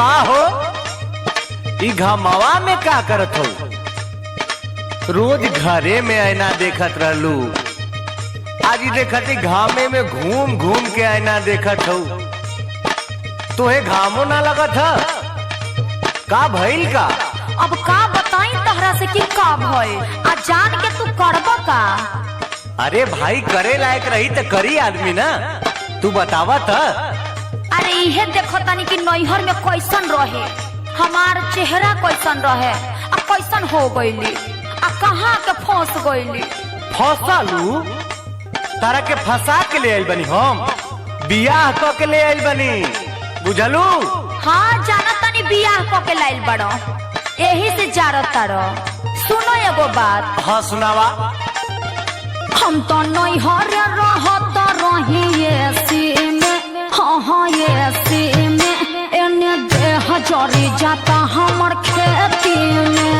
का हो ई घमवा में का करत हो? रोज घरे में आईना देखत रहलू, आज देखती घामे में घूम घूम के आईना देखत हो। तोहे घामो ना लगत है का भइल का? अब का बताई तहरा से कि का भइल आ जान के तू करब का? अरे भाई करे लायक रही तो करी आदमी ना, तू बतावा था। अरे इहे देखो तनी कि नैहर में कैसन रहे, हमार चेहरा कैसन रहे, आ कैसन हो गईली, आ कहाँ के फंस गईली। फंसालू? तारा के फंसा के ले आई बनी, हम बियाह क के ले आई बनी, बुझलू? हाँ जाना तनी बियाह क के लाइल बड़ो, यही से जारत तारो। सुनो एगो बात। हाँ सुनावा। हम तो नैहर रहत रही एसी में, हाँ एसी में, एने देह जरी जाता हमर खेती में।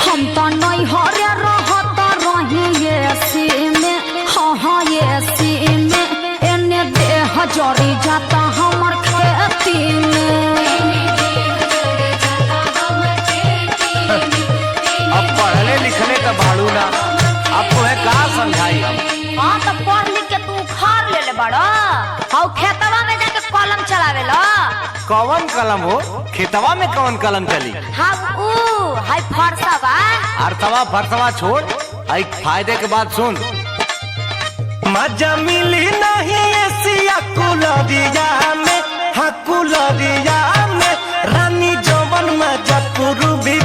हम तो नैहर रहत रही एसी में, हाँ एसी में, एने देह जरी जाता हमर खेती में। अब पढ़ले लिखले का भाड़ू ना, अब तो है का समझाई हम। हाँ तो पढ़ लिख के तू उखाड़ ले बड़ो, और खेतवा में जाके कलम चलावे लो। कौन कलम हो? खेतवा में कौन कलम चली? हाँ हाय फरसा बा। अर्थवा फरसवा छोड़, आई फायदे के बाद सुन। मजा मिली नहीं एसिया कुलरिया में, हाँ कुलरिया में, रानी जवन मजा पूर्वी